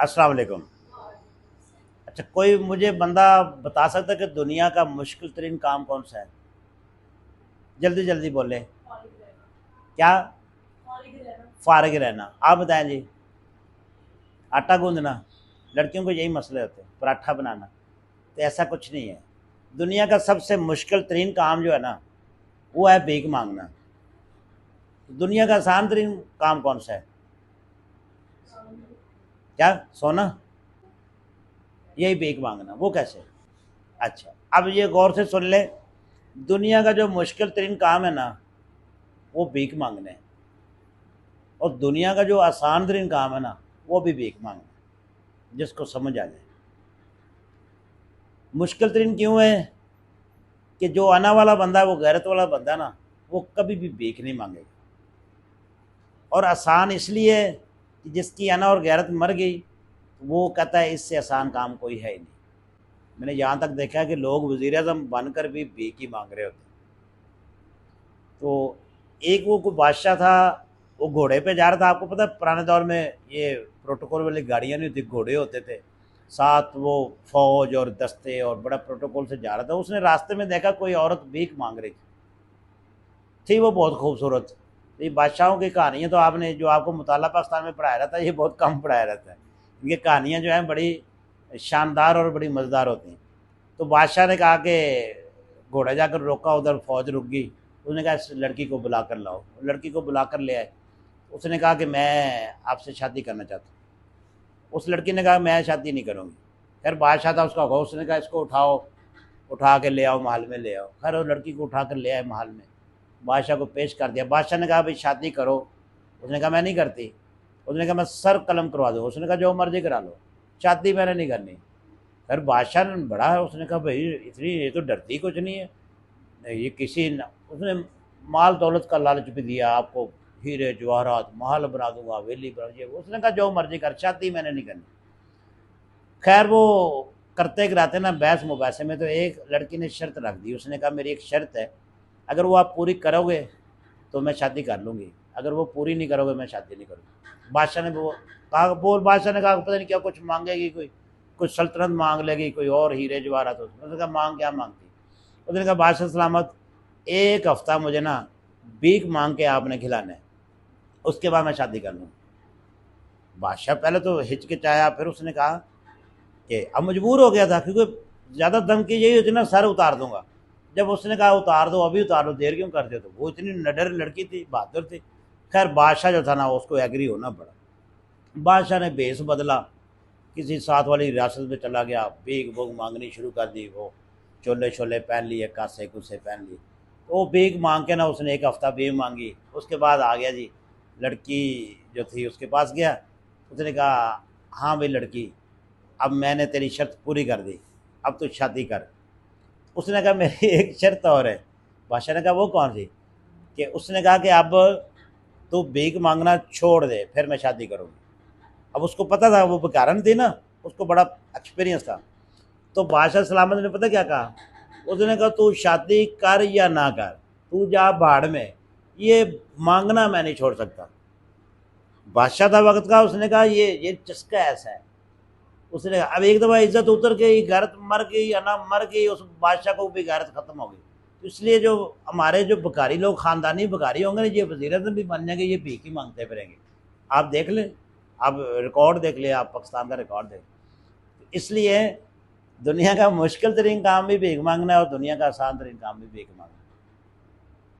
السلام علیکم۔ اچھا، کوئی مجھے بندہ بتا سکتا ہے کہ دنیا کا مشکل ترین کام کون سا ہے؟ جلدی جلدی بولے۔ کیا؟ فارغ رہنا۔ آپ بتائیں جی۔ آٹا گوندنا؟ لڑکیوں کو یہی مسئلے ہوتے ہیں، پراٹھا بنانا۔ تو ایسا کچھ نہیں ہے۔ دنیا کا سب سے مشکل ترین کام جو ہے نا، وہ ہے بھیک مانگنا۔ دنیا کا آسان ترین کام کون سا ہے؟ کیا؟ سونا؟ یہی بھیک مانگنا۔ وہ کیسے؟ اچھا، اب یہ غور سے سن لیں، دنیا کا جو مشکل ترین کام ہے نا، وہ بھیک مانگنا ہے، اور دنیا کا جو آسان ترین کام ہے نا، وہ بھی بھیک مانگنا ہے، جس کو سمجھ آ جائے۔ مشکل ترین کیوں ہے؟ کہ جو آنا والا بندہ ہے، وہ غیرت والا بندہ نا، وہ کبھی بھی بھیک نہیں مانگے گا۔ اور آسان اس لیے ہے کہ جس کی آنا اور غیرت مر گئی، وہ کہتا ہے اس سے آسان کام کوئی ہے ہی نہیں۔ میں نے یہاں تک دیکھا ہے کہ لوگ وزیر اعظم بن کر بھی بھیک ہی مانگ رہے ہوتے ہیں۔ تو ایک وہ کوئی بادشاہ تھا، وہ گھوڑے پہ جا رہا تھا۔ آپ کو پتہ ہے پرانے دور میں یہ پروٹوکول والی گاڑیاں نہیں ہوتی، گھوڑے ہوتے تھے، ساتھ وہ فوج اور دستے، اور بڑا پروٹوکول سے جا رہا تھا۔ اس نے راستے میں دیکھا کوئی عورت بھیک مانگ رہی تھی، وہ بہت خوبصورت۔ یہ بادشاہوں کی کہانیاں تو آپ نے جو آپ کو مطالعہ پاکستان میں پڑھایا رہتا ہے، یہ بہت کم پڑھایا رہتا ہے۔ ان کی کہانیاں جو ہیں بڑی شاندار اور بڑی مزیدار ہوتی ہیں۔ تو بادشاہ نے کہا کہ گھوڑا جا کر روکا، ادھر فوج رک گئی۔ اس نے کہا اس لڑکی کو بلا کر لاؤ۔ لڑکی کو بلا کر لے آئے۔ اس نے کہا کہ میں آپ سے شادی کرنا چاہتا ہوں۔ اس لڑکی نے کہا میں شادی نہیں کروں گی۔ خیر بادشاہ تھا، اس کا ہوگا، اس نے کہا اس کو اٹھاؤ، اٹھا کے لے آؤ، محل میں لے آؤ۔ خیر وہ لڑکی کو اٹھا کر لے آئے محل میں، بادشاہ کو پیش کر دیا۔ بادشاہ نے کہا بھائی شادی کرو۔ اس نے کہا میں نہیں کرتی۔ اس نے کہا میں سر قلم کروا دوں۔ اس نے کہا جو مرضی کرا لو، شادی میں نے نہیں کرنی۔ پھر بادشاہ نے بڑا ہے، اس نے کہا بھائی اتنی یہ تو ڈرتی کچھ نہیں ہے، یہ کسی اس نے مال دولت کا لالچ بھی دیا، آپ کو ہیرے جواہرات محل بنا دوں گا، ویلی بنا دوں گا۔ اس نے کہا جو مرضی کر، شادی میں نے نہیں کرنی۔ خیر وہ کرتے کراتے نا بحث مباحثے میں، تو ایک لڑکی نے شرط رکھ دی۔ اس نے کہا میری ایک شرط ہے، اگر وہ آپ پوری کرو گے تو میں شادی کر لوں گی، اگر وہ پوری نہیں کرو گے میں شادی نہیں کروں گی۔ بادشاہ نے وہ کہا، بول بادشاہ نے کہا پتہ نہیں کیا کچھ مانگے گی، کوئی سلطنت مانگ لے گی، کوئی اور ہیرے جواہرات۔ اس نے کہا مانگ کیا مانگتی؟ اس نے کہا بادشاہ سلامت، ایک ہفتہ مجھے نا بھیک مانگ کے آپ نے کھلانا ہے، اس کے بعد میں شادی کر لوں۔ بادشاہ پہلے تو ہچکچایا، پھر اس نے کہا کہ اب مجبور ہو گیا تھا، کیونکہ زیادہ دھمکی یہی ہوتی نا، سر اتار دوں گا۔ جب اس نے کہا اتار دو، ابھی اتار دو، دیر کیوں کرتے ہو؟ تو وہ اتنی نڈر لڑکی تھی، بہادر تھی۔ خیر بادشاہ جو تھا نا، اس کو ایگری ہونا پڑا۔ بادشاہ نے بھیس بدلا، کسی ساتھ والی ریاست میں چلا گیا، بھیک بھوک مانگنی شروع کر دی۔ وہ چولے شولے پہن لیے، کاسے کوسے پہن لیے۔ تو وہ بھیک مانگ کے نا، اس نے ایک ہفتہ بھیک مانگی۔ اس کے بعد آ گیا جی، لڑکی جو تھی اس کے پاس گیا۔ اس نے کہا ہاں بھائی لڑکی، اب میں نے تیری شرط پوری کر دی، اب تو شادی کر۔ اس نے کہا میری ایک شرط اور ہے۔ بادشاہ نے کہا وہ کون سی؟ کہ اس نے کہا کہ اب تو بھیک مانگنا چھوڑ دے، پھر میں شادی کروں گی۔ اب اس کو پتہ تھا، وہ بکارن تھی نا، اس کو بڑا ایکسپیرینس تھا۔ تو بادشاہ سلامت نے پتہ کیا کہا؟ اس نے کہا تو شادی کر یا نہ کر، تو جا بھاڑ میں، یہ مانگنا میں نہیں چھوڑ سکتا۔ بادشاہ تھا وقت کا، اس نے کہا یہ چسکا ایسا ہے۔ اس نے اب ایک دفعہ عزت اتر گئی، غیرت مر گئی یا نہ مر گئی، اس بادشاہ کو بھی غیرت ختم ہو گئی۔ اس لیے جو ہمارے جو بکاری لوگ خاندانی بکاری ہوں گے نا، یہ وزیر اعظم بھی بن جائیں گے، یہ بھیک ہی مانگتے پھریں گے۔ آپ دیکھ لیں، آپ ریکارڈ دیکھ لیں، آپ پاکستان کا ریکارڈ دیکھ لیں۔ اس لیے دنیا کا مشکل ترین کام بھی بھیک مانگنا ہے، اور دنیا کا آسان ترین کام بھی بھیک مانگنا ہے۔